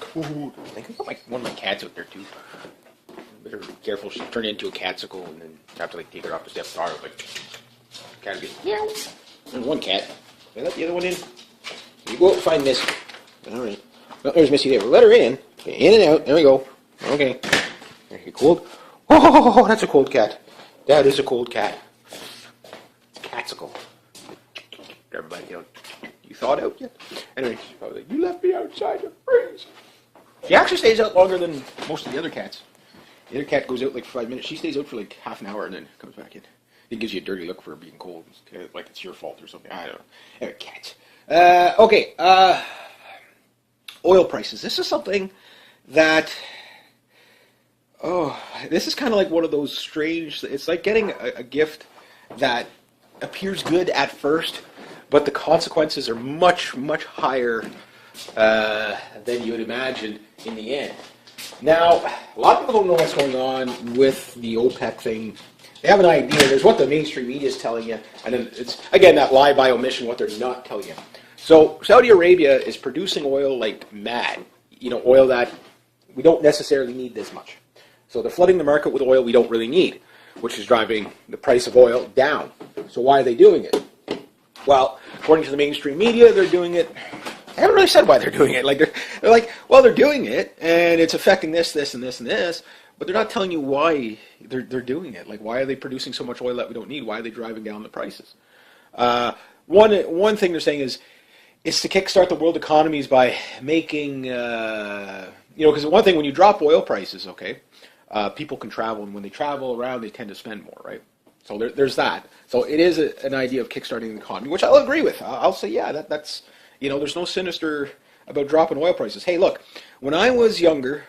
Cold. I think I got one of my cats out there too. Better be careful. She'll turn into a catsicle, and then have to take her off the steps. Like, cat will be meow. There's one cat. Did I let the other one in? You go out and find Missy. All right. Well, there's Missy there. We'll let her in. Okay, in and out. There we go. Okay. There you cold. Oh, that's a cold cat. That is a cold cat. It's a catsicle. Everybody, you thawed out yet? Anyway, she's probably like, you left me outside to freeze. She actually stays out longer than most of the other cats. The other cat goes out like 5 minutes. She stays out for like half an hour and then comes back in. It gives you a dirty look for being cold, like it's your fault or something. I don't know. Anyway, cats. Okay. Oil prices. This is something that, this is kind of like one of those strange, it's like getting a gift that appears good at first, but the consequences are much, much higher than you would imagine in the end. Now, a lot of people don't know what's going on with the OPEC thing. They have an idea. There's what the mainstream media is telling you, and then it's, again, that lie by omission, what they're not telling you. So Saudi Arabia is producing oil like mad, oil that we don't necessarily need this much. So they're flooding the market with oil we don't really need, which is driving the price of oil down. So why are they doing it? Well, according to the mainstream media, they're doing it. They haven't really said why they're doing it. Like they're like, well, they're doing it, and it's affecting this, this, and this, and this. But they're not telling you why they're doing it. Like, why are they producing so much oil that we don't need? Why are they driving down the prices? One thing they're saying is it's to kickstart the world economies by making, because one thing when you drop oil prices, okay, people can travel, and when they travel around, they tend to spend more, right? So there's that. So it is an idea of kickstarting the economy, which I'll agree with. I'll say, yeah, that's, there's no sinister about dropping oil prices. Hey, look, when I was younger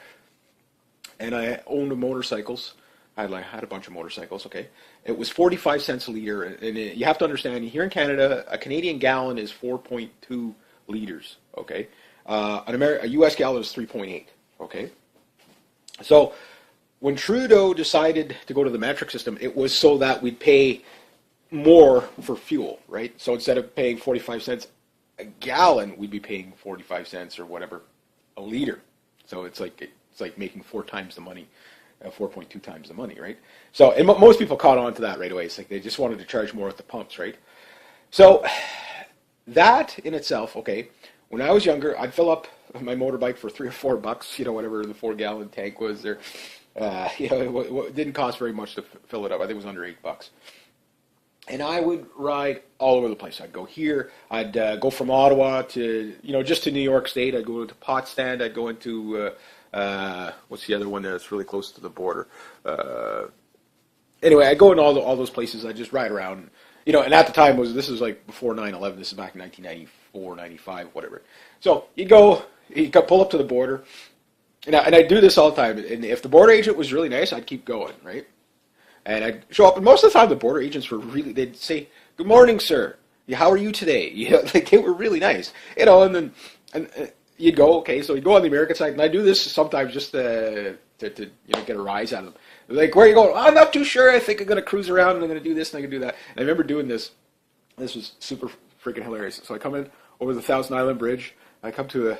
and I owned motorcycles, I had a bunch of motorcycles, okay, it was 45 cents a liter. And you have to understand, here in Canada, a Canadian gallon is 4.2 liters, okay? A U.S. gallon is 3.8, okay? So when Trudeau decided to go to the metric system, it was so that we'd pay more for fuel, right? So instead of paying 45 cents a gallon, we'd be paying 45 cents or whatever a liter. So it's like making 4 times the money, 4.2 times the money, right? So, and most people caught on to that right away. It's like they just wanted to charge more at the pumps, right? So that in itself, okay, when I was younger, I'd fill up my motorbike for $3 or $4, whatever the 4-gallon tank was there. It didn't cost very much to fill it up. I think it was under $8. And I would ride all over the place. I'd go here. I'd go from Ottawa to, just to New York State. I'd go to Potsdam. I'd go into, what's the other one that's really close to the border? Anyway, I'd go in all those places. I'd just ride around. And at the time, this was like before 9/11. This is back in 1994, 95, whatever. So you'd pull up to the border. And I'd do this all the time. And if the border agent was really nice, I'd keep going, right? And I'd show up, and most of the time the border agents they'd say, "Good morning, sir. How are you today?" Like they were really nice, and then you'd go, okay, so you'd go on the American side, and I do this sometimes just to get a rise out of them. They're like, "Where are you going?" "I'm not too sure. I think I'm going to cruise around, and I'm going to do this, and I'm going to do that." And I remember doing this. This was super freaking hilarious. So I come in over the Thousand Island Bridge. I come to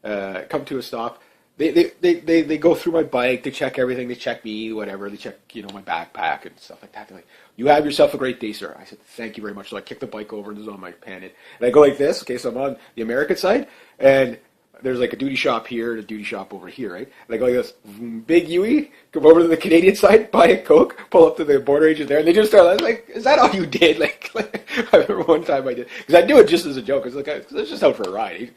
a stop. They go through my bike, they check everything, they check me, whatever, they check, my backpack and stuff like that. They're like, "You have yourself a great day, sir." I said, "Thank you very much." So I kick the bike over and this is on my panic. And I go like this, okay, so I'm on the American side, and there's like a duty shop here and a duty shop over here, right? And I go like this, big Yui, come over to the Canadian side, buy a Coke, pull up to the border agent there, and they just start, I was like, "Is that all you did?" Like I remember one time I did, because I do it just as a joke, it's like, cause I was just out for a ride,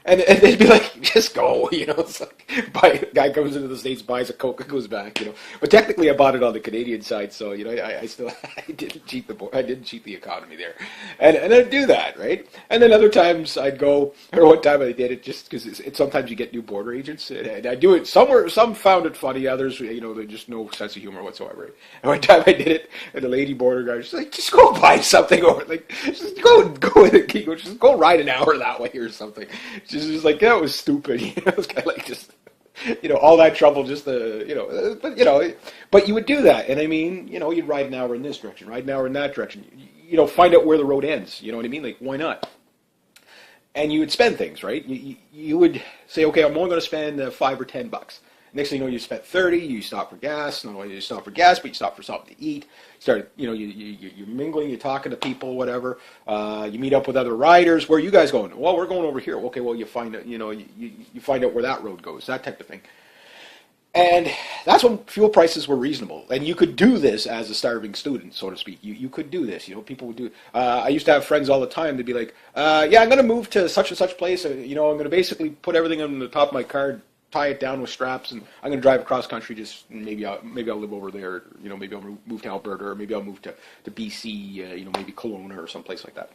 And they'd be like, "Just go," It's like, guy comes into the States, buys a Coke, and goes back, But technically, I bought it on the Canadian side, so I didn't cheat the economy there, and I'd do that, right? And then other times I'd go, or one time I did it just because sometimes you get new border agents, and I do it somewhere. Some found it funny, others, they just no sense of humor whatsoever. Right? And one time I did it, and the lady border guard, she's like, "Just go buy something," or like, "Just go just go ride an hour that way or something." She's just like, that was stupid. It was kind of like just, all that trouble just to, but you would do that. And I mean, you'd ride an hour in this direction, ride an hour in that direction, find out where the road ends. You know what I mean? Like, why not? and you would spend things, right? You would say, okay, I'm only going to spend $5 or $10. Next thing you know, you spent 30. You stop for gas. Not only do you stop for gas, but you stop for something to eat. You start, you're mingling. You're talking to people, whatever. You meet up with other riders. Where are you guys going? Well, we're going over here. Okay, well, you find out, you find out where that road goes. That type of thing. And that's when fuel prices were reasonable. And you could do this as a starving student, so to speak. You could do this. People would do. I used to have friends all the time. They'd be like, yeah, I'm going to move to such and such place. I'm going to basically put everything on the top of my car, tie it down with straps, and I'm going to drive across country. Just maybe I'll live over there. Maybe I'll move to Alberta, or maybe I'll move to BC. Maybe Kelowna or someplace like that.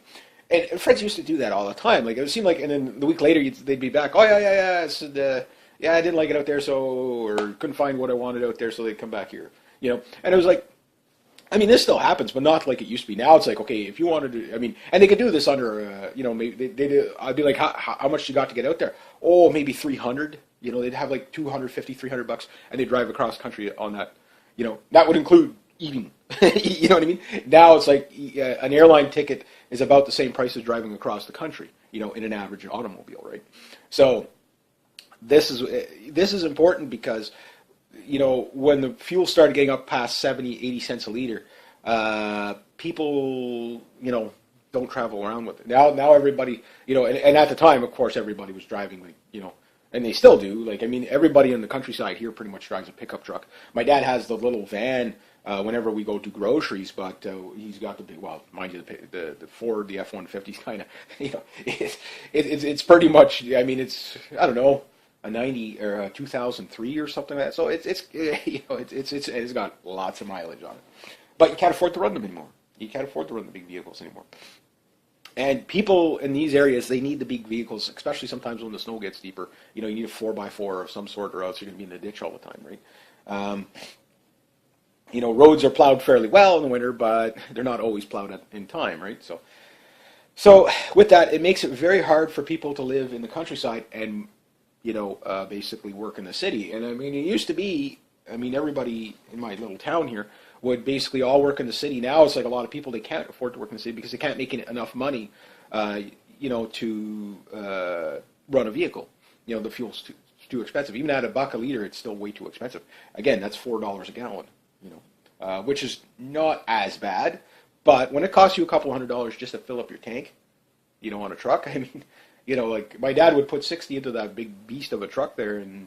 And friends used to do that all the time. Like it would seem like, and then the week later they'd be back. Oh yeah. Yeah, I didn't like it out there, or couldn't find what I wanted out there, so they'd come back here. And it was like, I mean, this still happens, but not like it used to be. Now it's like, okay, if you wanted to, and they could do this under, maybe I'd be like, how much you got to get out there? Oh, maybe 300. They'd have like $250, $300, and they'd drive across country on that. That would include eating. You know what I mean? Now it's like an airline ticket is about the same price as driving across the country. In an average automobile, right? So this is important because, when the fuel started getting up past 70, 80 cents a liter, people, don't travel around with it. Now everybody, and at the time, of course, everybody was driving, and they still do. Everybody in the countryside here pretty much drives a pickup truck. My dad has the little van whenever we go do groceries, but he's got the big, well, mind you, the Ford, the F-150 is kind of, it's pretty much, it's, I don't know, a 90 or a 2003 or something like that. So it's got lots of mileage on it, but you can't afford to run them anymore. You can't afford to run the big vehicles anymore. And people in these areas, they need the big vehicles, especially sometimes when the snow gets deeper. You need a 4x4 of some sort, or else you're going to be in the ditch all the time, right? Roads are plowed fairly well in the winter, but they're not always plowed in time, right? So with that, it makes it very hard for people to live in the countryside and basically work in the city. And it used to be, everybody in my little town here would basically all work in the city. Now it's like a lot of people, they can't afford to work in the city because they can't make enough money, to run a vehicle. The fuel's too expensive. Even at $1 a liter, it's still way too expensive. Again, that's $4 a gallon, which is not as bad. But when it costs you a couple $100 just to fill up your tank, on a truck, like my dad would put 60 into that big beast of a truck there and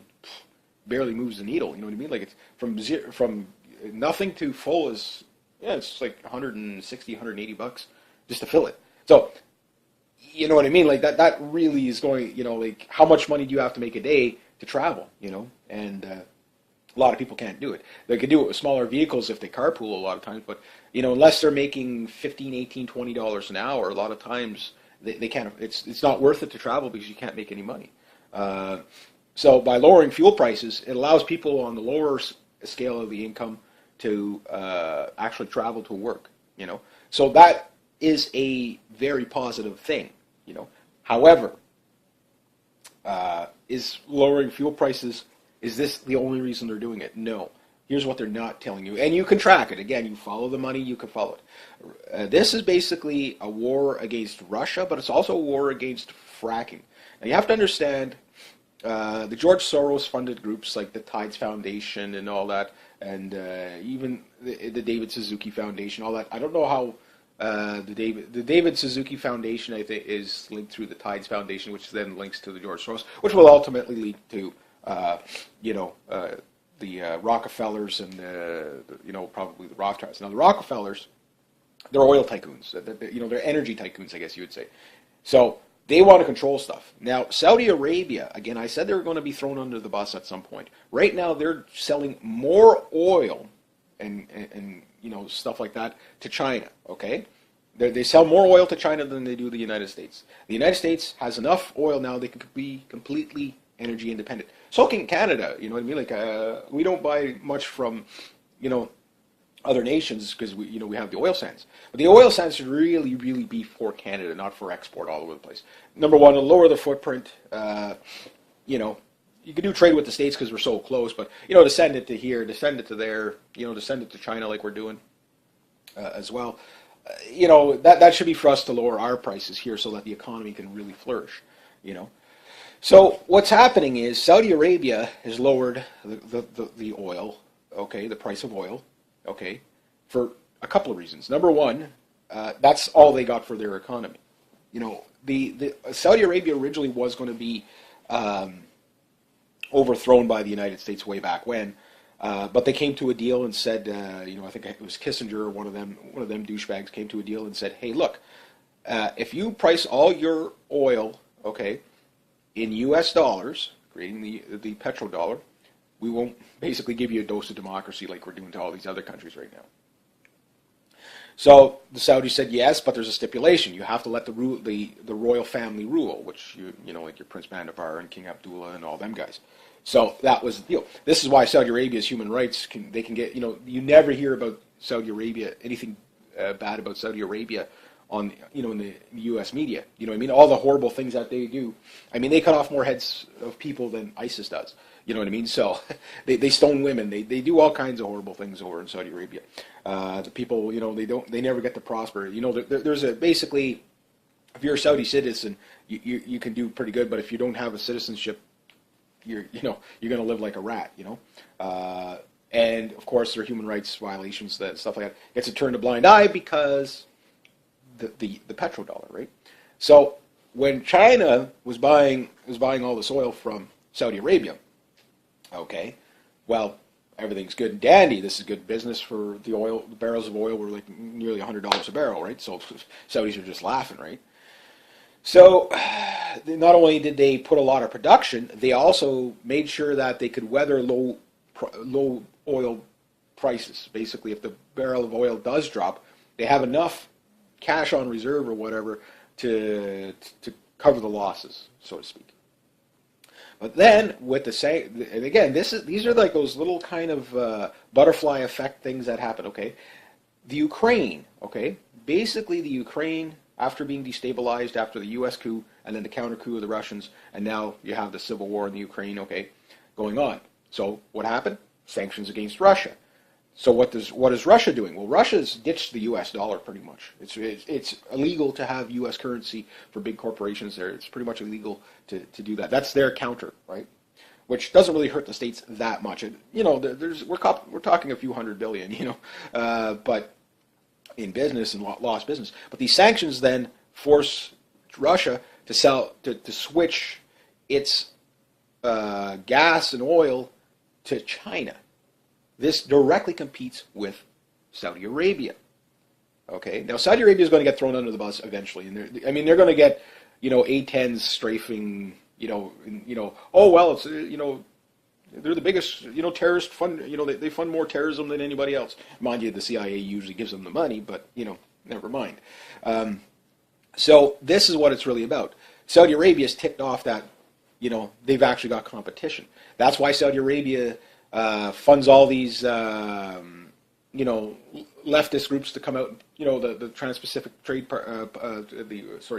barely moves the needle. You know what I mean? Like it's from nothing to full is, it's like $160, $180 just to fill it. So, you know what I mean? Like that really is going, like how much money do you have to make a day to travel, and a lot of people can't do it. They could do it with smaller vehicles if they carpool a lot of times, but, unless they're making $15, $18, $20 an hour, a lot of times they can't. It's not worth it to travel because you can't make any money. So by lowering fuel prices, it allows people on the lower scale of the income to actually travel to work. So that is a very positive thing. However, is lowering fuel prices, is this the only reason they're doing it? No. Here's what they're not telling you. And you can track it. Again, you follow the money, you can follow it. This is basically a war against Russia, but it's also a war against fracking. Now, you have to understand the George Soros-funded groups like the Tides Foundation and all that, and even the David Suzuki Foundation, all that. I don't know how the David Suzuki Foundation, I think, is linked through the Tides Foundation, which then links to the George Soros, which will ultimately lead to, the Rockefellers and probably the Rothschilds. Now the Rockefellers, they're oil tycoons. They're energy tycoons, I guess you would say. So they want to control stuff. Now Saudi Arabia, again, I said they were going to be thrown under the bus at some point. Right now they're selling more oil and stuff like that to China. Okay, they sell more oil to China than they do the United States. The United States has enough oil now they can be completely energy independent. So can Canada, you know what I mean? Like we don't buy much from, other nations because we have the oil sands. But the oil sands should really, really be for Canada, not for export all over the place. Number one, to lower the footprint. You can do trade with the States because we're so close, but to send it to here, to send it to there, to send it to China like we're doing as well. that should be for us to lower our prices here so that the economy can really flourish. You know. So what's happening is Saudi Arabia has lowered the oil, okay, the price of oil, okay, for a couple of reasons. Number one, that's all they got for their economy. The Saudi Arabia originally was going to be overthrown by the United States way back when, but they came to a deal and said, I think it was Kissinger or one of them douchebags came to a deal and said, hey, look, if you price all your oil, okay, in U.S. dollars, creating the petrodollar, we won't basically give you a dose of democracy like we're doing to all these other countries right now. So the Saudis said yes, but there's a stipulation. You have to let the royal family rule, which like your Prince Bandar and King Abdullah and all them guys. So that was the deal. This is why Saudi Arabia's human rights can get. You never hear about Saudi Arabia anything bad about Saudi Arabia on in the U.S. media. You know what I mean? All the horrible things that they do. I mean, they cut off more heads of people than ISIS does. You know what I mean? So they stone women. They do all kinds of horrible things over in Saudi Arabia. The people, they never get to prosper. There's basically, if you're a Saudi citizen, you can do pretty good. But if you don't have a citizenship, you're going to live like a rat. And of course there are human rights violations, that stuff like that gets to turn a blind eye because the petrodollar, right? So when China was buying all this oil from Saudi Arabia, okay, well, everything's good and dandy. This is good business for the oil. The barrels of oil were like nearly $100 a barrel, right? So Saudis are just laughing, right? So not only did they put a lot of production, they also made sure that they could weather low oil prices. Basically, if the barrel of oil does drop, they have enough cash on reserve or whatever to cover the losses, so to speak. But then with and again, these are like those little kind of butterfly effect things that happen. Okay, the Ukraine. Okay, basically the Ukraine, after being destabilized after the U.S. coup and then the counter coup of the Russians, and now you have the civil war in the Ukraine. Okay, going on. So what happened? Sanctions against Russia. So what is Russia doing? Well, Russia's ditched the U.S. dollar pretty much. It's illegal to have U.S. currency for big corporations there. It's pretty much illegal to do that. That's their counter, right? Which doesn't really hurt the states that much. We're talking a few $100 billion, but in business and lost business. But these sanctions then force Russia to switch its gas and oil to China. This directly competes with Saudi Arabia. Okay, now Saudi Arabia is going to get thrown under the bus eventually, and they're going to get, A-10s strafing, oh well, it's they're the biggest, terrorist fund, they fund more terrorism than anybody else. Mind you, the CIA usually gives them the money, but never mind. So this is what it's really about. Saudi Arabia's ticked off that, they've actually got competition. That's why Saudi Arabia funds all these, leftist groups to come out. The Trans-Pacific Trade,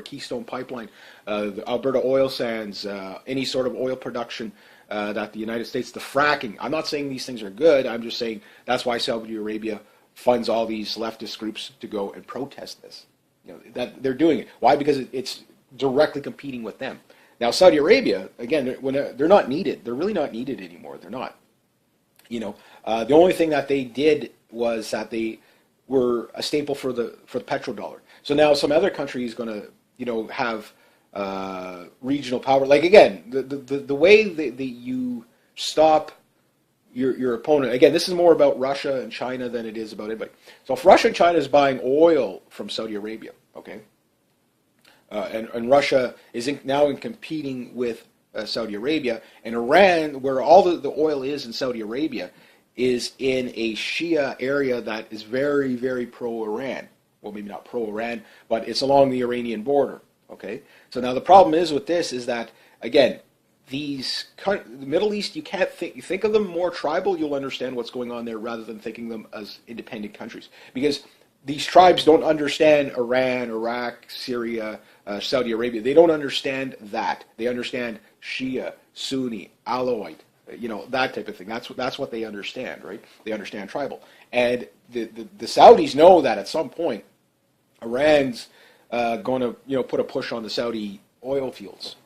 Keystone Pipeline, the Alberta oil sands, any sort of oil production that the United States, the fracking. I'm not saying these things are good. I'm just saying that's why Saudi Arabia funds all these leftist groups to go and protest this. That they're doing it. Why? Because it's directly competing with them. Now, Saudi Arabia, again, they're not needed. They're really not needed anymore. They're not. The only thing that they did was that they were a staple for the petrodollar. So now some other country is going to, have regional power. Like again, the way that you stop your opponent. Again, this is more about Russia and China than it is about anybody. So if Russia and China is buying oil from Saudi Arabia, okay, and Russia is now competing with Saudi Arabia, and Iran, where all the oil is in Saudi Arabia, is in a Shia area that is very, very pro-Iran. Well, maybe not pro-Iran, but it's along the Iranian border. Okay, so now the problem is with this is that, again, the Middle East, you can't think of them more tribal. You'll understand what's going on there rather than thinking them as independent countries, because these tribes don't understand Iran, Iraq, Syria, Saudi Arabia. They don't understand that. They understand Shia, Sunni, Alawite, that type of thing. That's what they understand, right? They understand tribal. And the Saudis know that at some point, Iran's going to put a push on the Saudi oil fields,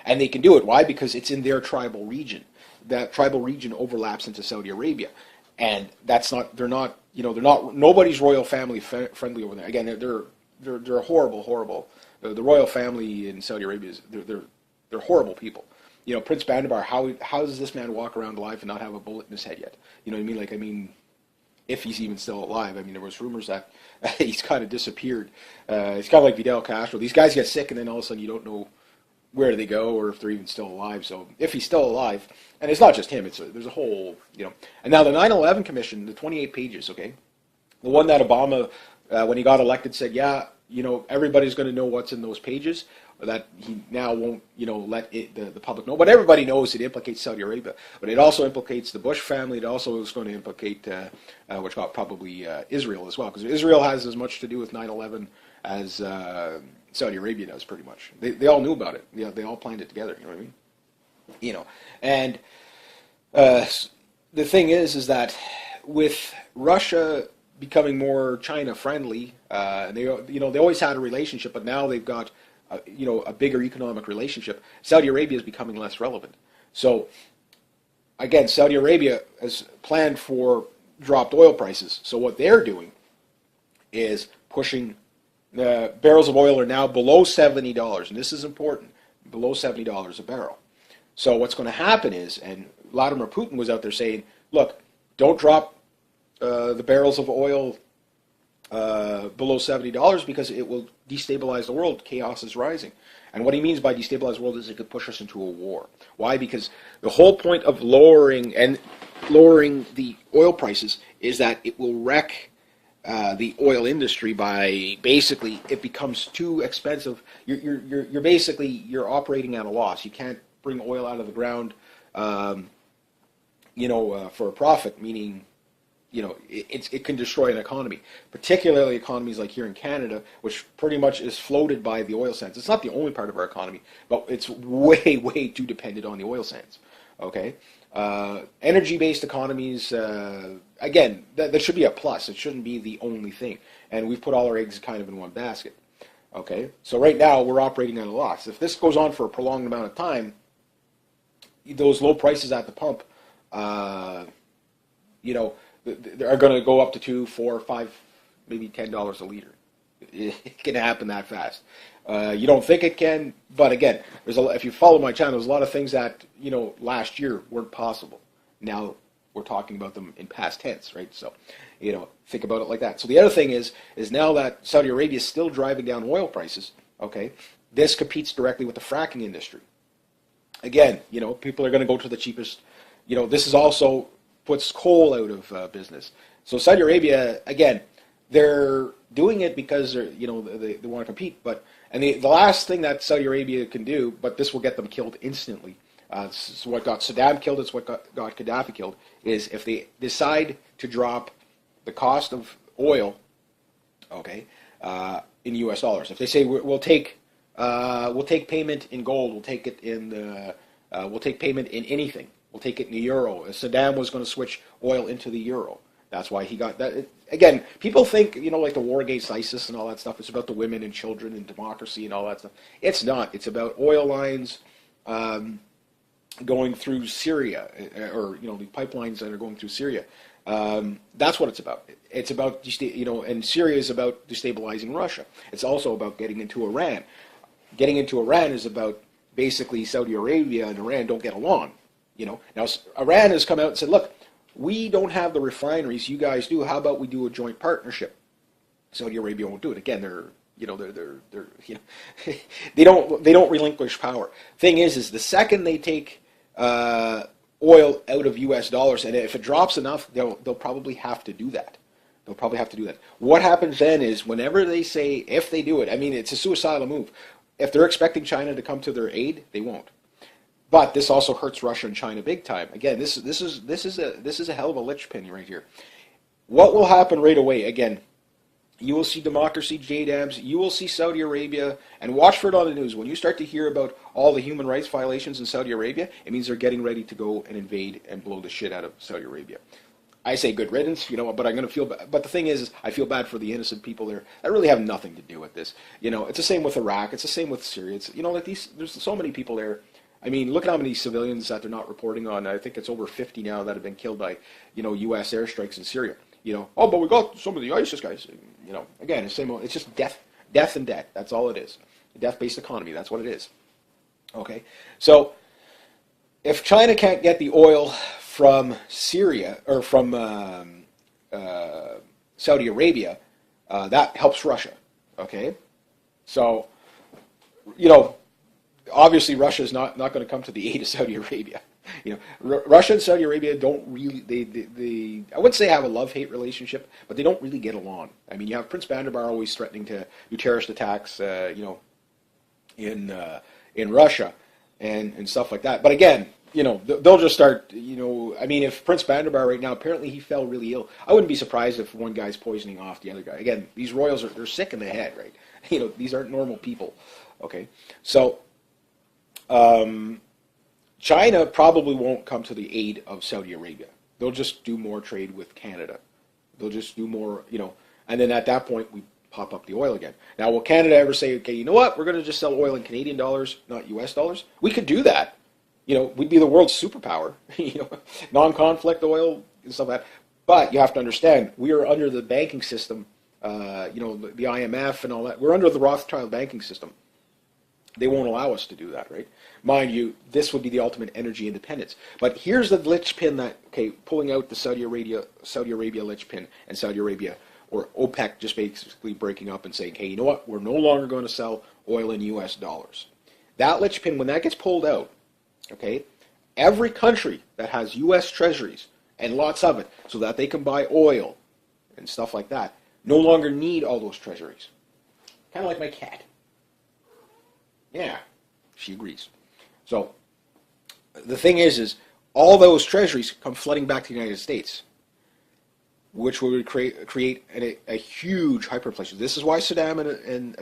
and they can do it. Why? Because it's in their tribal region. That tribal region overlaps into Saudi Arabia, and that's not. They're not. They're not. Nobody's royal family friendly over there. Again, they're horrible. The royal family in Saudi Arabia they're horrible people. Prince Bandar, how does this man walk around alive and not have a bullet in his head yet? You know what I mean? If he's even still alive. I mean, there was rumors that he's kind of disappeared. It's kind of like Fidel Castro. These guys get sick, and then all of a sudden you don't know where they go or if they're even still alive. So if he's still alive, and it's not just him, there's a whole, And now the 9/11 Commission, the 28 pages, okay, the one that Obama, when he got elected, said, yeah, everybody's going to know what's in those pages. That he now won't, let the public know. But everybody knows it implicates Saudi Arabia. But it also implicates the Bush family. It also is going to implicate, which got probably Israel as well. Because Israel has as much to do with 9/11 as Saudi Arabia does, pretty much. They all knew about it. They all planned it together. You know what I mean? And the thing is that with Russia becoming more China friendly, they always had a relationship, but now they've got a bigger economic relationship. Saudi Arabia is becoming less relevant. So again, Saudi Arabia has planned for dropped oil prices. So what they're doing is pushing barrels of oil are now below $70, and this is important, below $70 a barrel. So what's going to happen is, and Vladimir Putin was out there saying, look, don't drop the barrels of oil below $70 because it will destabilize the world. Chaos is rising. And what he means by destabilize the world is it could push us into a war. Why? Because the whole point of lowering the oil prices is that it will wreck the oil industry by basically it becomes too expensive. You're operating at a loss. You can't bring oil out of the ground, for a profit, meaning it can destroy an economy, particularly economies like here in Canada, which pretty much is floated by the oil sands. It's not the only part of our economy, but it's way, way too dependent on the oil sands. Okay, energy-based economies, again, that should be a plus. It shouldn't be the only thing. And we've put all our eggs kind of in one basket. Okay, so right now we're operating at a loss. If this goes on for a prolonged amount of time, those low prices at the pump, are going to go up to $2, $4, $5, maybe $10 a liter. It can happen that fast. You don't think it can, but again, if you follow my channel, there's a lot of things that last year weren't possible. Now we're talking about them in past tense, right? So, think about it like that. So the other thing is now that Saudi Arabia is still driving down oil prices. Okay, this competes directly with the fracking industry. Again, people are going to go to the cheapest. This is also puts coal out of business. So Saudi Arabia, again, they're doing it because they want to compete. And the last thing that Saudi Arabia can do, but this will get them killed instantly. It's what got Saddam killed. It's what got Gaddafi killed. Is if they decide to drop the cost of oil, okay, in U.S. dollars. If they say we'll take payment in gold, we'll take it in we'll take payment in anything. We'll take it in the euro. Saddam was going to switch oil into the euro. That's why he got that. Again, people think, like the war against ISIS and all that stuff, it's about the women and children and democracy and all that stuff. It's not. It's about oil lines going through Syria, or, the pipelines that are going through Syria. That's what it's about. It's about, and Syria is about destabilizing Russia. It's also about getting into Iran. Getting into Iran is about basically Saudi Arabia and Iran don't get along. Now Iran has come out and said, look, we don't have the refineries you guys do. How about we do a joint partnership? Saudi Arabia won't do it. Again, they don't relinquish power. Thing is the second they take oil out of U.S. dollars, and if it drops enough, they'll probably have to do that. What happens then is whenever they say, if they do it, I mean, it's a suicidal move. If they're expecting China to come to their aid, they won't. But this also hurts Russia and China big time. Again, this is a hell of a linchpin right here. What will happen right away? Again, you will see democracy JDAMs. You will see Saudi Arabia, and watch for it on the news. When you start to hear about all the human rights violations in Saudi Arabia, it means they're getting ready to go and invade and blow the shit out of Saudi Arabia. I say good riddance, but I'm going to feel bad. But the thing is, I feel bad for the innocent people there that really have nothing to do with this. It's the same with Iraq. It's the same with Syria. It's, like there's so many people there. I mean, look at how many civilians that they're not reporting on. I think it's over 50 now that have been killed by, U.S. airstrikes in Syria. Oh, but we got some of the ISIS guys. Again, it's same. It's just death and debt. That's all it is. A death-based economy. That's what it is. Okay, so if China can't get the oil from Syria or from Saudi Arabia, that helps Russia. Okay, so obviously Russia is not going to come to the aid of Saudi Arabia. Russia and Saudi Arabia don't really they I wouldn't say have a love-hate relationship, but they don't really get along. I mean, you have Prince Bandar always threatening to do terrorist attacks, in Russia and stuff like that. But again, they'll just start, I mean, if Prince Bandar right now, apparently he fell really ill. I wouldn't be surprised if one guy's poisoning off the other guy. Again, these royals they're sick in the head, right? These aren't normal people. Okay, so China probably won't come to the aid of Saudi Arabia. They'll just do more trade with Canada. They'll just do more, and then at that point we pop up the oil again. Now, will Canada ever say, okay, you know what, we're going to just sell oil in Canadian dollars, not US dollars? We could do that. We'd be the world's superpower, non-conflict oil and stuff like that. But you have to understand, we are under the banking system, the IMF and all that. We're under the Rothschild banking system. They won't allow us to do that, right? Mind you, this would be the ultimate energy independence. But here's the linchpin that, pulling out the Saudi Arabia linchpin and Saudi Arabia, or OPEC just basically breaking up and saying, hey, you know what? We're no longer going to sell oil in US dollars. That linchpin, when that gets pulled out, every country that has US treasuries, and lots of it, so that they can buy oil and stuff like that, no longer need all those treasuries. Kind of like my cat. Yeah, she agrees. So the thing is all those treasuries come flooding back to the United States, which would create a huge hyperinflation. This is why Saddam and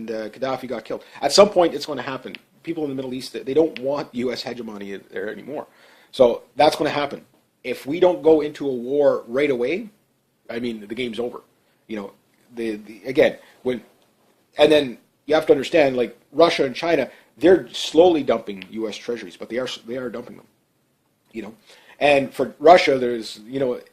Gaddafi got killed. At some point, it's going to happen. People in the Middle East, they don't want U.S. hegemony there anymore. So that's going to happen. If we don't go into a war right away, I mean, the game's over. And then you have to understand, like Russia and China, they're slowly dumping U.S. treasuries, but they are dumping them. And for Russia, there's,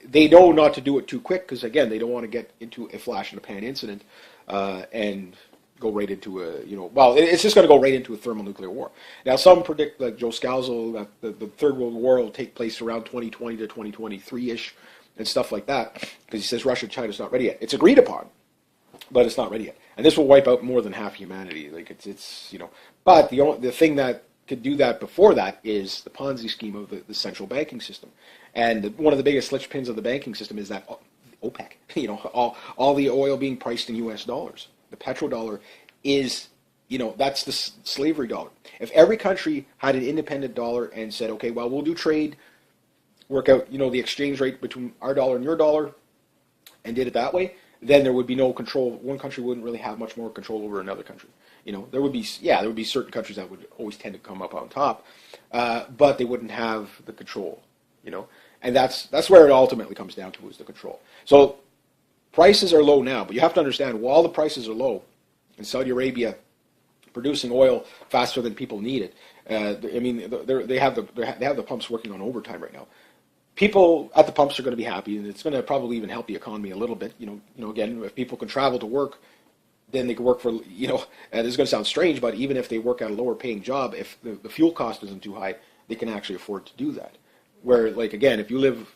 they know not to do it too quick because, again, they don't want to get into a flash-in-the-pan incident and go right into it's just going to go right into a thermonuclear war. Now, some predict, like Joe Scalzo, that the Third World War will take place around 2020 to 2023-ish and stuff like that because he says Russia and China's not ready yet. It's agreed upon, but it's not ready yet. And this will wipe out more than half humanity. Like, it's But the thing that could do that before that is the Ponzi scheme of the central banking system. And one of the biggest linchpins of the banking system is that OPEC, all the oil being priced in US dollars. The petrodollar is, that's the slavery dollar. If every country had an independent dollar and said, okay, well, we'll do trade, work out, the exchange rate between our dollar and your dollar, and did it that way, then there would be no control. One country wouldn't really have much more control over another country. There would be certain countries that would always tend to come up on top, but they wouldn't have the control, and that's where it ultimately comes down to, is the control. So prices are low now, but you have to understand, while the prices are low, in Saudi Arabia producing oil faster than people need it, they have the pumps working on overtime right now. People at the pumps are going to be happy, and it's going to probably even help the economy a little bit. Again, if people can travel to work, then they can work for, and this is going to sound strange, but even if they work at a lower paying job, if the fuel cost isn't too high, they can actually afford to do that. Where, like, again, if you live,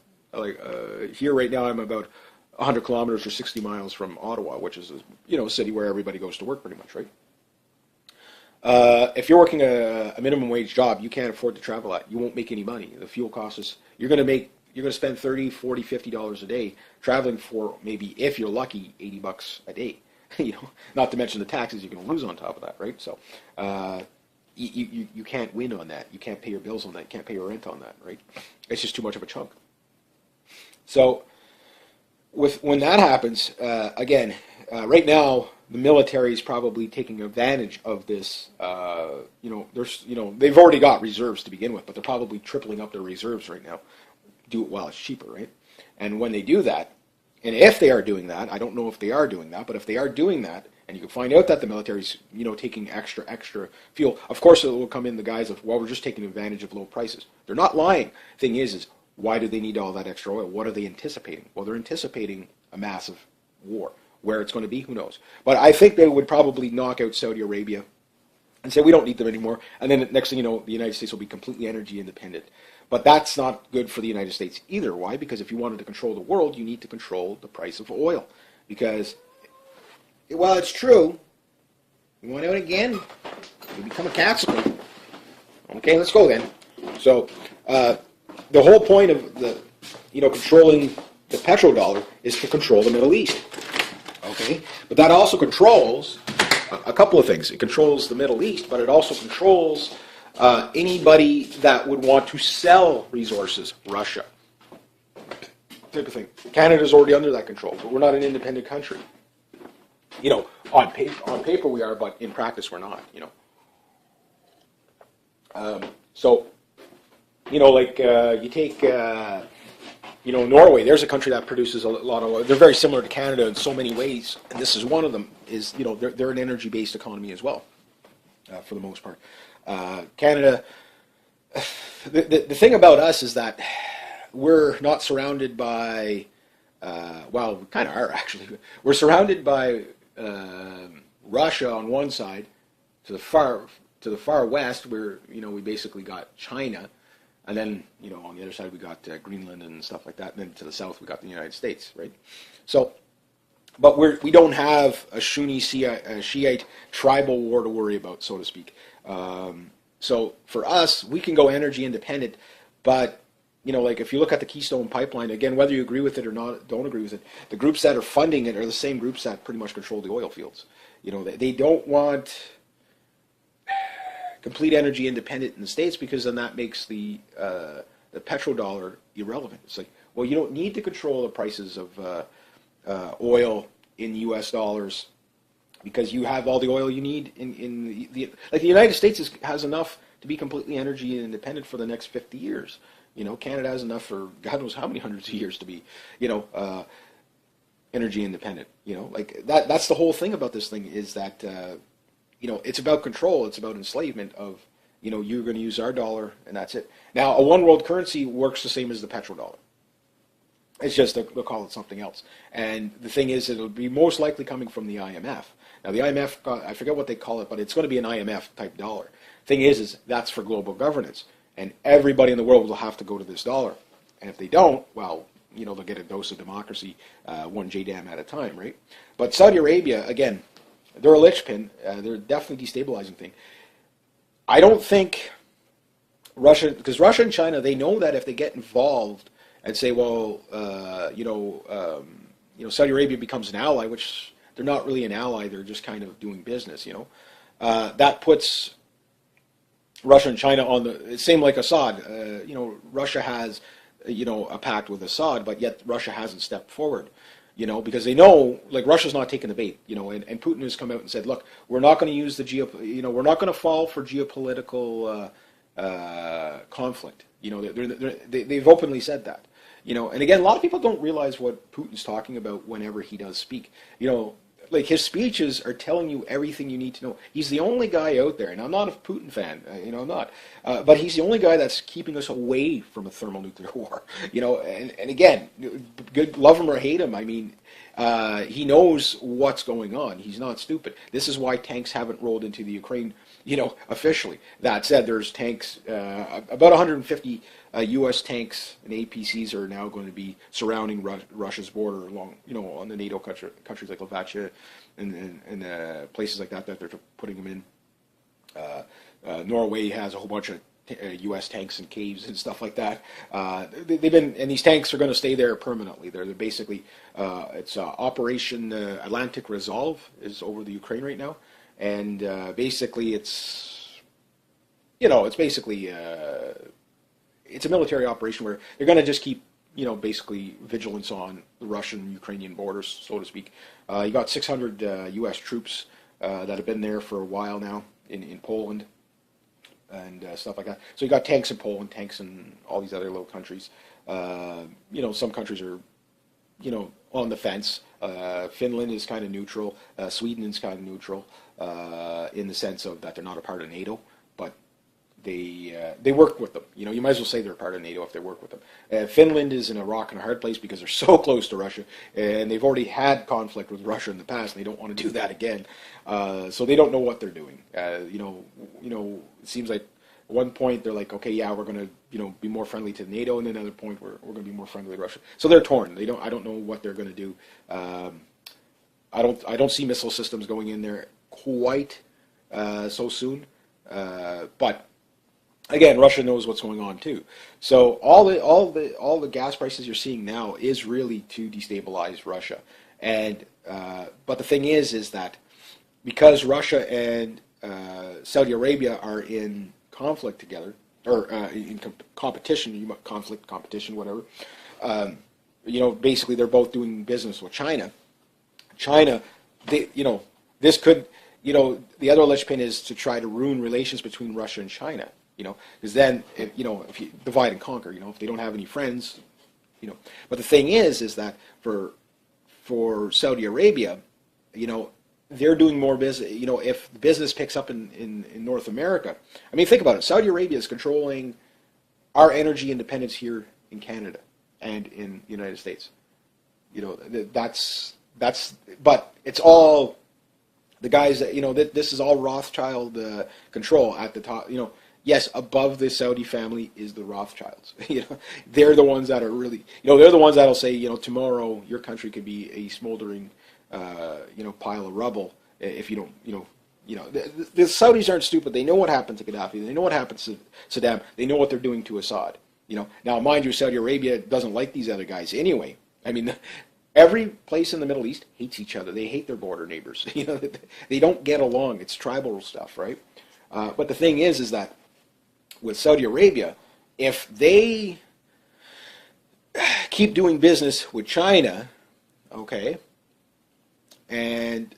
here right now, I'm about 100 kilometers or 60 miles from Ottawa, which is, a city where everybody goes to work pretty much, right? If you're working a minimum wage job, you can't afford to travel at. You won't make any money. The fuel cost is, you're going to spend $30, $40, $50 a day traveling for maybe, if you're lucky, $80 a day. Not to mention the taxes you're going to lose on top of that, right? So you can't win on that. You can't pay your bills on that. You can't pay your rent on that, right? It's just too much of a chunk. So when that happens, again, right now the military is probably taking advantage of this. They've already got reserves to begin with, but they're probably tripling up their reserves right now. Do it while it's cheaper, right? And when they do that, and if they are doing that, I don't know if they are doing that, but if they are doing that, and you can find out that the military's, taking extra fuel, of course it will come in the guise of, well, we're just taking advantage of low prices. They're not lying. Thing is why do they need all that extra oil? What are they anticipating? Well, they're anticipating a massive war. Where it's going to be, who knows? But I think they would probably knock out Saudi Arabia and say, we don't need them anymore. And then next thing you know, the United States will be completely energy independent. But that's not good for the United States either. Why? Because if you wanted to control the world, you need to control the price of oil. Because, well, it's true. You want out again? You become a capsicle. Okay, let's go then. So, the whole point of the, controlling the petrodollar is to control the Middle East. Okay, but that also controls a couple of things. It controls the Middle East, but it also controls anybody that would want to sell resources. Russia, type of thing. Canada's already under that control, but we're not an independent country. On paper we are, but in practice we're not. You take. Norway, there's a country that produces a lot of oil. They're very similar to Canada in so many ways, and this is one of them, is, they're an energy-based economy as well, for the most part. Canada, the thing about us is that we're not surrounded by, well, we kind of are, actually. We're surrounded by Russia on one side, to the far west, where, we basically got China. And then, on the other side, we got Greenland and stuff like that. And then to the south, we got the United States, right? So, but we don't have a Sunni Shiite tribal war to worry about, so to speak. So for us, we can go energy independent. But, if you look at the Keystone Pipeline, again, whether you agree with it or not, don't agree with it, the groups that are funding it are the same groups that pretty much control the oil fields. They don't want complete energy independent in the States, because then that makes the petrodollar irrelevant. It's like, well, you don't need to control the prices of oil in U.S. dollars, because you have all the oil you need in the United States has enough to be completely energy independent for the next 50 years. Canada has enough for God knows how many hundreds of years to be, energy independent. That's the whole thing about this thing, is that it's about control. It's about enslavement of, you're going to use our dollar and that's it. Now, a one world currency works the same as the petrodollar. It's just they'll call it something else. And the thing is, it'll be most likely coming from the IMF. Now, the IMF, I forget what they call it, but it's going to be an IMF type dollar. Thing is that's for global governance. And everybody in the world will have to go to this dollar. And if they don't, well, they'll get a dose of democracy, one JDAM at a time, right? But Saudi Arabia, again, they're a linchpin. They're definitely destabilizing thing. I don't think Russia, because Russia and China, they know that if they get involved and say, well, Saudi Arabia becomes an ally, which they're not really an ally, they're just kind of doing business, that puts Russia and China on the same like Assad. Russia has, a pact with Assad, but yet Russia hasn't stepped forward. Because they know, like, Russia's not taking the bait, and Putin has come out and said, look, we're not going to use we're not going to fall for geopolitical conflict. They've openly said that. And again, a lot of people don't realize what Putin's talking about whenever he does speak. Like, his speeches are telling you everything you need to know. He's the only guy out there, and I'm not a Putin fan, I'm not, but he's the only guy that's keeping us away from a thermonuclear war. And again, good, love him or hate him, I mean, he knows what's going on. He's not stupid. This is why tanks haven't rolled into the Ukraine, officially. That said, there's tanks, about 150 U.S. tanks and APCs are now going to be surrounding Russia's border along, on the NATO countries like Slovakia and places like that they're putting them in. Norway has a whole bunch of U.S. tanks and caves and stuff like that. They've been, and these tanks are going to stay there permanently. They're basically, it's Operation Atlantic Resolve is over the Ukraine right now, and basically it's basically it's a military operation where they're going to just keep, basically vigilance on the Russian-Ukrainian borders, so to speak. You got 600 U.S. troops that have been there for a while now in Poland and stuff like that. So you got tanks in Poland, tanks in all these other little countries. Some countries are on the fence. Finland is kind of neutral. Sweden is kind of neutral in the sense of that they're not a part of NATO, but they work with them. You might as well say they're a part of NATO if they work with them. Finland is in a rock and a hard place because they're so close to Russia, and they've already had conflict with Russia in the past, and they don't want to do that again. So they don't know what they're doing. It seems like at one point they're like, okay, yeah, we're going to be more friendly to NATO, and then another point we're going to be more friendly to Russia. So they're torn. I don't know what they're going to do. I don't see missile systems going in there quite so soon, but. Again, Russia knows what's going on too. So all the gas prices you're seeing now is really to destabilize Russia. And but the thing is that because Russia and Saudi Arabia are in conflict together, or in competition, competition, whatever. Basically they're both doing business with China. This could, the other linchpin is to try to ruin relations between Russia and China. Because then, if you divide and conquer, if they don't have any friends, But the thing is that for Saudi Arabia, they're doing more business. If the business picks up in North America, I mean, think about it. Saudi Arabia is controlling our energy independence here in Canada and in the United States. But it's all the guys that, this is all Rothschild control at the top, Yes, above the Saudi family is the Rothschilds. They're the ones that are really, they're the ones that'll say, tomorrow your country could be a smoldering, pile of rubble if you don't, the Saudis aren't stupid. They know what happened to Gaddafi. They know what happened to Saddam. They know what they're doing to Assad. Now, mind you, Saudi Arabia doesn't like these other guys anyway. I mean, every place in the Middle East hates each other. They hate their border neighbors. They don't get along. It's tribal stuff, right? But the thing is that with Saudi Arabia, if they keep doing business with China, okay, and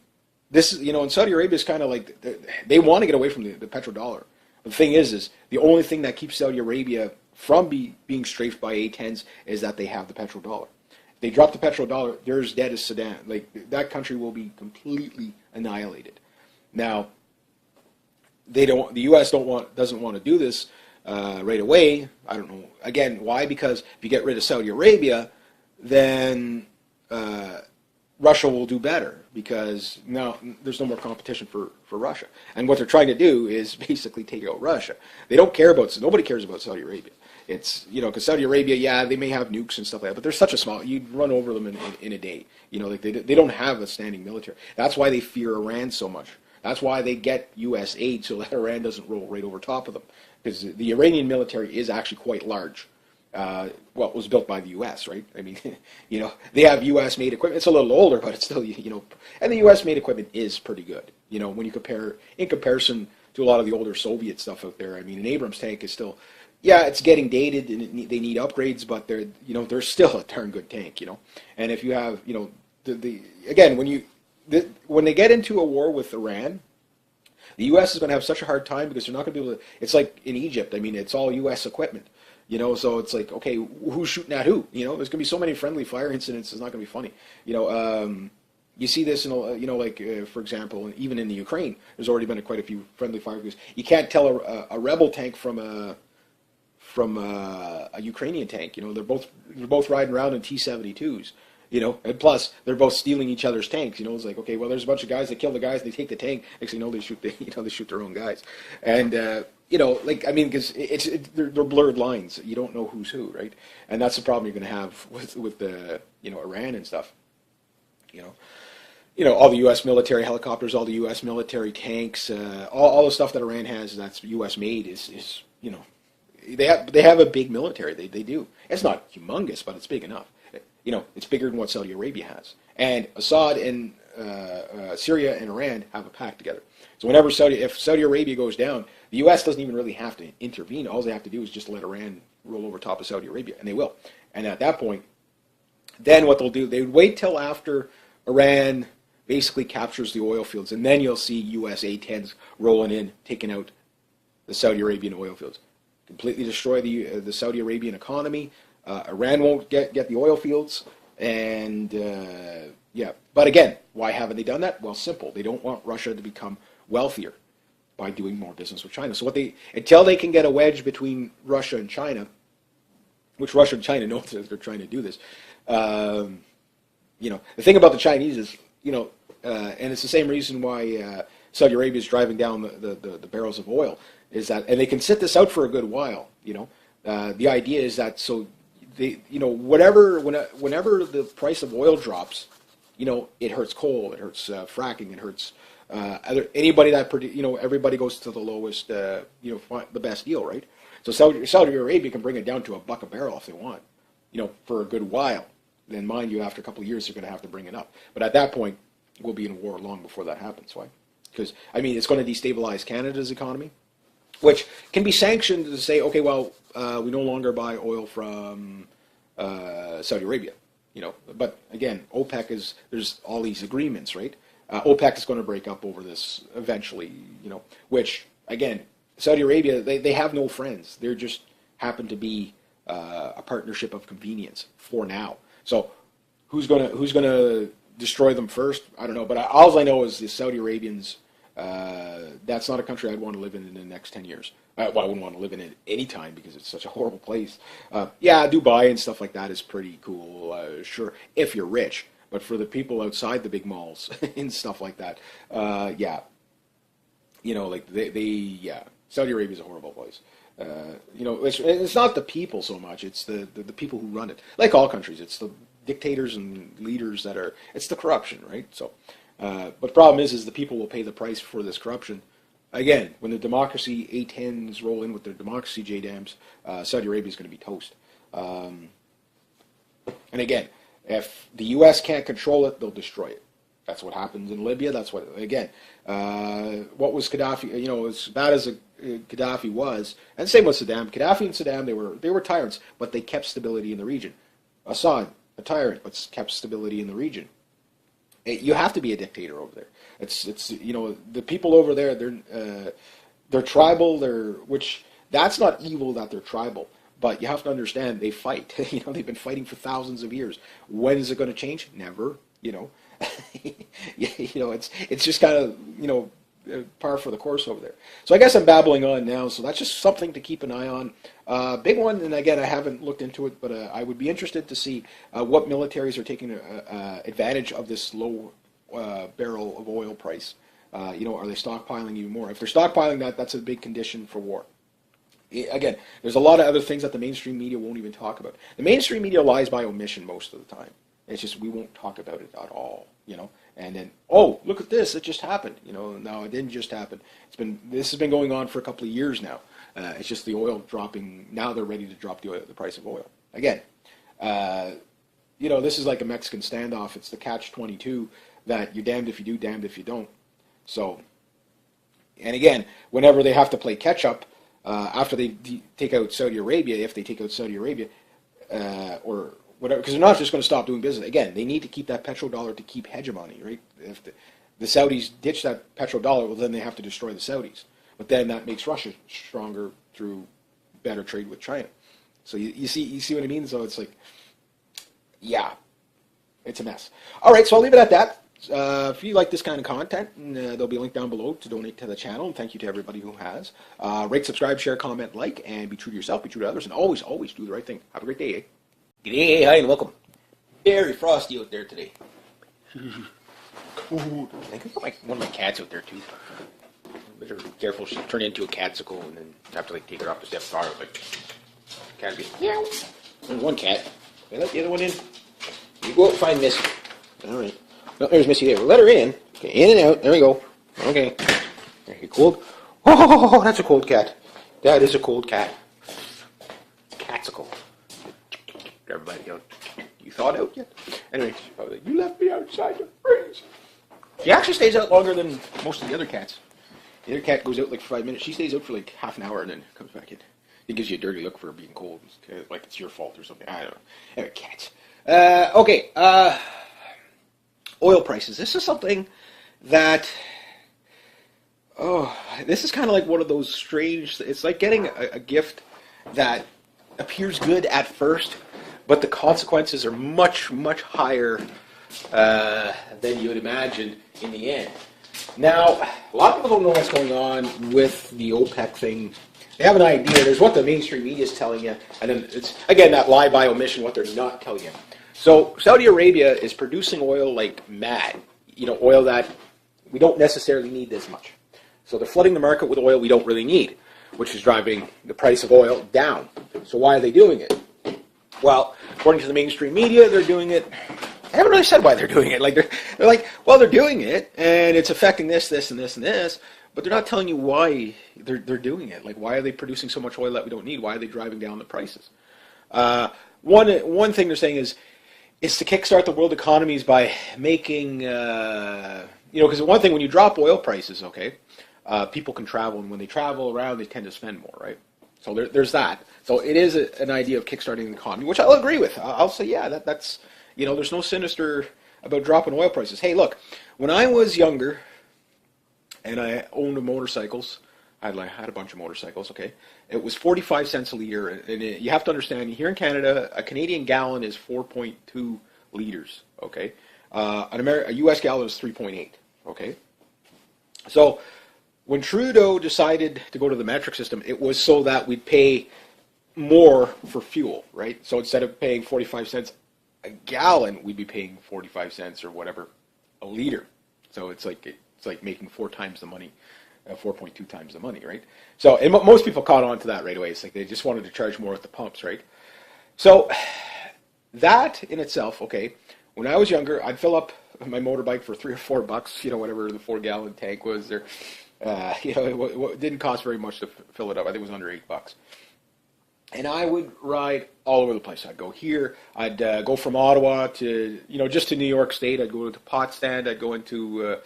this is, and Saudi Arabia is kind of like, they want to get away from the petrodollar. The thing is the only thing that keeps Saudi Arabia from being strafed by A-10s is that they have the petrodollar. If they drop the petrodollar, they're as dead as Sudan. Like, that country will be completely annihilated. Now, the U.S. doesn't want to do this right away. I don't know. Again, why? Because if you get rid of Saudi Arabia, then Russia will do better because now there's no more competition for Russia. And what they're trying to do is basically take out Russia. They don't care nobody cares about Saudi Arabia. It's, because Saudi Arabia, yeah, they may have nukes and stuff like that, but they're such a small, you'd run over them in a day. They don't have a standing military. That's why they fear Iran so much. That's why they get U.S. aid so that Iran doesn't roll right over top of them. Because the Iranian military is actually quite large. It was built by the U.S., right? I mean, they have U.S.-made equipment. It's a little older, but it's still, and the U.S.-made equipment is pretty good. When you in comparison to a lot of the older Soviet stuff out there. I mean, an Abrams tank is still, yeah, it's getting dated and they need upgrades, but they're still a darn good tank, And if you have, again, when they get into a war with Iran, the U.S. is going to have such a hard time because they're not going to be able to. It's like in Egypt. I mean, it's all U.S. equipment, So it's like, okay, who's shooting at who? There's going to be so many friendly fire incidents. It's not going to be funny. You see this in, for example, even in the Ukraine, there's already been quite a few friendly fire because you can't tell a rebel tank from a Ukrainian tank. They're both riding around in T-72s. And plus they're both stealing each other's tanks. It's like, okay, well, there's a bunch of guys that kill the guys, they take the tank. Next thing you know, they shoot their own guys. And because they're blurred lines. You don't know who's who, right? And that's the problem you're going to have with the Iran and stuff. All the U.S. military helicopters, all the U.S. military tanks, all the stuff that Iran has that's U.S. made is they have a big military. They do. It's not humongous, but it's big enough. It's bigger than what Saudi Arabia has. And Assad and Syria and Iran have a pact together. So if Saudi Arabia goes down, the U.S. doesn't even really have to intervene. All they have to do is just let Iran roll over top of Saudi Arabia, and they will. And at that point, then what they'll do, they would wait till after Iran basically captures the oil fields, and then you'll see U.S. A-10s rolling in, taking out the Saudi Arabian oil fields. Completely destroy the Saudi Arabian economy. Iran won't get the oil fields, And yeah, but again, why haven't they done that? Well, simple. They don't want Russia to become wealthier by doing more business with China. So until they can get a wedge between Russia and China, which Russia and China know that they're trying to do this. The thing about the Chinese is, and it's the same reason why Saudi Arabia is driving down the barrels of oil, is that, and they can sit this out for a good while. The idea is that so they, whenever the price of oil drops, it hurts coal, it hurts fracking, it hurts anybody that everybody goes to the lowest, the best deal, right? So Saudi Arabia can bring it down to $1 a barrel if they want, for a good while. Then mind you, after a couple of years, they're going to have to bring it up. But at that point, we'll be in war long before that happens. Why? Because it's going to destabilize Canada's economy, which can be sanctioned to say, okay, well, we no longer buy oil from Saudi Arabia, But again, there's all these agreements, right? OPEC is going to break up over this eventually, which again, Saudi Arabia, they have no friends. They just happen to be a partnership of convenience for now. So who's gonna destroy them first? I don't know. But all I know is the Saudi Arabians. That's not a country I'd want to live in the next 10 years. I wouldn't want to live in it any time because it's such a horrible place. Yeah, Dubai and stuff like that is pretty cool, sure, if you're rich. But for the people outside the big malls and stuff like that, yeah, Saudi Arabia is a horrible place. It's not the people so much; it's the people who run it. Like all countries, it's the dictators and leaders it's the corruption, right? So, but the problem is the people will pay the price for this corruption. Again, when the democracy A10s roll in with their democracy JDAMs, Saudi Arabia is going to be toast. And again, if the U.S. can't control it, they'll destroy it. That's what happens in Libya. That's what, again, what was Gaddafi, as bad as Gaddafi was, and same with Saddam. Gaddafi and Saddam, they were tyrants, but they kept stability in the region. Assad, a tyrant, but kept stability in the region. You have to be a dictator over there. It's the people over there, they're tribal, which that's not evil that they're tribal, but you have to understand they fight. They've been fighting for thousands of years. When is it going to change? Never. It's just kind of par for the course over there. So I guess I'm babbling on now. So that's just something to keep an eye on. Big one, and again, I haven't looked into it, but I would be interested to see what militaries are taking advantage of this low barrel of oil price. Are they stockpiling even more? If they're stockpiling that's a big condition for war. Again, there's a lot of other things that the mainstream media won't even talk about. The mainstream media lies by omission most of the time. It's just we won't talk about it at all, And then, oh, look at this! It just happened. No, it didn't just happen. This has been going on for a couple of years now. It's just the oil dropping. Now they're ready to drop the price of oil again. This is like a Mexican standoff. It's the catch-22 that you're damned if you do, damned if you don't. So, and again, whenever they have to play catch-up after they take out Saudi Arabia, if they take out Saudi Arabia, or whatever, because they're not just going to stop doing business. Again, they need to keep that petrodollar to keep hegemony, right? If the Saudis ditch that petrodollar, well, then they have to destroy the Saudis. But then that makes Russia stronger through better trade with China. So you see what I mean? So it's like, yeah, it's a mess. All right, so I'll leave it at that. If you like this kind of content, there'll be a link down below to donate to the channel. And thank you to everybody who has. Rate, subscribe, share, comment, like, and be true to yourself, be true to others, and always, always do the right thing. Have a great day, eh? G'day, hi, and welcome. Very frosty out there today. Cool. I think I got one of my cats out there, too. Better be careful, she'll turn into a catsicle, and then have to, take her up the steps. Can't be. Yeah. There's one cat. Can I let the other one in? You go out and find Missy. All right. No, there's Missy there. We'll let her in. Okay, in and out. There we go. Okay. Are you cold? Oh, that's a cold cat. That is a cold cat. Catsicle. Everybody else. You thawed out yet? Anyway, she's probably like, you left me outside to freeze. She actually stays out longer than most of the other cats. The other cat goes out like for 5 minutes. She stays out for like half an hour and then comes back in. It gives you a dirty look for being cold. Like it's your fault or something. I don't know. Anyway, cats. Okay. Oil prices. This is something that... Oh, this is kind of like one of those strange... It's like getting a gift that appears good at first, but the consequences are much, much higher than you would imagine in the end. Now, a lot of people don't know what's going on with the OPEC thing. They have an idea. There's what the mainstream media is telling you, and then it's, again, that lie by omission, what they're not telling you. So Saudi Arabia is producing oil like mad, oil that we don't necessarily need this much. So they're flooding the market with oil we don't really need, which is driving the price of oil down. So why are they doing it? Well, according to the mainstream media, they're doing it. They haven't really said why they're doing it. Like they're like, well, they're doing it, and it's affecting this, this, and this, and this, but they're not telling you why they're doing it. Like, why are they producing so much oil that we don't need? Why are they driving down the prices? One thing they're saying is, it's to kickstart the world economies by making, because one thing when you drop oil prices, okay, people can travel, and when they travel around, they tend to spend more, right? So there's that. So it is an idea of kickstarting the economy, which I'll agree with. I'll say, yeah, that's. There's no sinister about dropping oil prices. Hey, look, when I was younger and I owned motorcycles, I had a bunch of motorcycles, okay, it was 45 cents a liter. And you have to understand, here in Canada, a Canadian gallon is 4.2 liters, okay? A U.S. gallon is 3.8, okay? So when Trudeau decided to go to the metric system, it was so that we'd pay more for fuel, right? So instead of paying 45 cents a gallon, we'd be paying 45 cents or whatever a liter. So it's like making 4 times the money, 4.2 times the money, right? So and most people caught on to that right away. It's like they just wanted to charge more at the pumps, right? So that in itself, okay. When I was younger, I'd fill up my motorbike for $3 or $4, whatever the 4-gallon tank was. There, it didn't cost very much to fill it up. I think it was under $8. And I would ride all over the place. I'd go here. I'd go from Ottawa to, just to New York State. I'd go to Potsdam. I'd go into,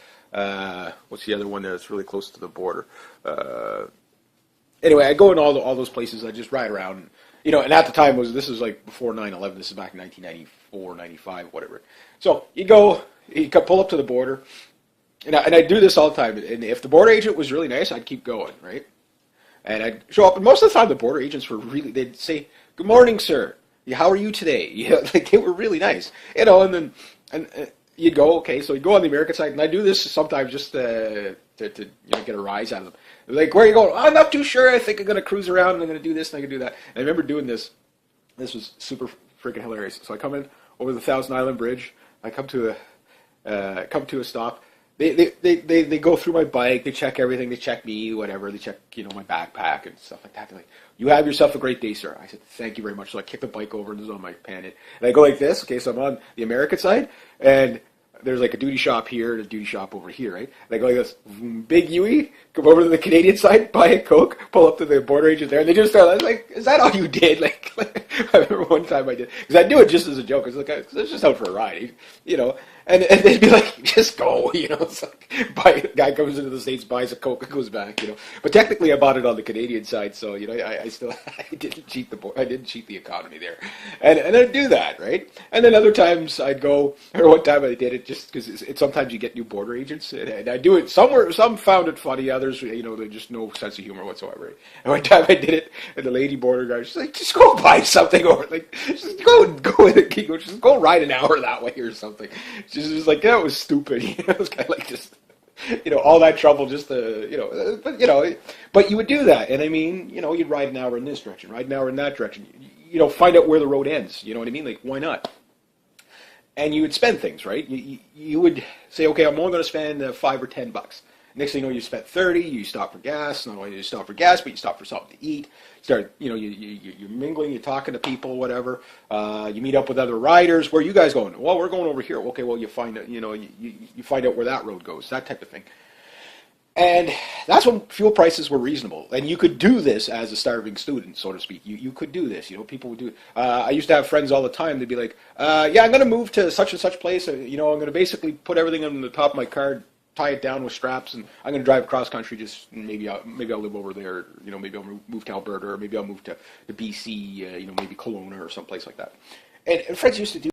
what's the other one that's really close to the border? Anyway, I'd go in all those places. I'd just ride around. And at the time, this was like before 9/11. This is back in 1994, 95, whatever. So you could pull up to the border. And I'd do this all the time. And if the border agent was really nice, I'd keep going, right? And I'd show up, and most of the time the border agents they'd say, "Good morning, sir. How are you today?" Like they were really nice, and then you'd go, okay, so you'd go on the American side, and I do this sometimes just to get a rise out of them. They're like, "Where are you going?" "I'm not too sure. I think I'm going to cruise around, and I'm going to do this, and I'm going to do that." And I remember doing this. This was super freaking hilarious. So I come in over the Thousand Island Bridge. I come to a stop. They go through my bike, they check everything, they check me, whatever, they check, my backpack and stuff like that. They're like, "You have yourself a great day, sir." I said, "Thank you very much." So I kick the bike over and this is on my panel. And I go like this, okay, so I'm on the American side, and there's like a duty shop here and a duty shop over here, right? And I go like this, big Yui, come over to the Canadian side, buy a Coke, pull up to the border agent there, and they just start, I was like, "Is that all you did?" Like I remember one time I did, because I do it just as a joke. I was like, "It's just out for a ride," And they'd be like, "Just go," It's like, guy comes into the States, buys a Coke, and goes back, But technically, I bought it on the Canadian side, so I didn't cheat I didn't cheat the economy there, and I'd do that, right? And then other times I'd go, or one time I did it just because sometimes you get new border agents, and I do it somewhere. Some found it funny, others, they just no sense of humor whatsoever. And one time I did it, and the lady border guard, she's like, "Just go buy something," or like, "Just go in the just go ride an hour that way or something." She's just like, "That was stupid." It was kind of like just, all that trouble just to, but you would do that. And I mean, you'd ride an hour in this direction, ride an hour in that direction, find out where the road ends. You know what I mean? Like, why not? And you would spend things, right? You would say, okay, I'm only going to spend $5 or $10. Next thing you know, you spent 30. You stop for gas. Not only do you stop for gas, but you stop for something to eat. Start, you're mingling. You're talking to people, whatever. You meet up with other riders. Where are you guys going? Well, we're going over here. Okay, well, you find out, you find out where that road goes. That type of thing. And that's when fuel prices were reasonable. And you could do this as a starving student, so to speak. You could do this. People would do it. I used to have friends all the time. They'd be like, "Yeah, I'm going to move to such and such place. I'm going to basically put everything on the top of my car, tie it down with straps, and I'm going to drive across country. Just maybe I'll live over there. Maybe I'll move to Alberta, or maybe I'll move to BC. Maybe Kelowna or someplace like that." And friends used to do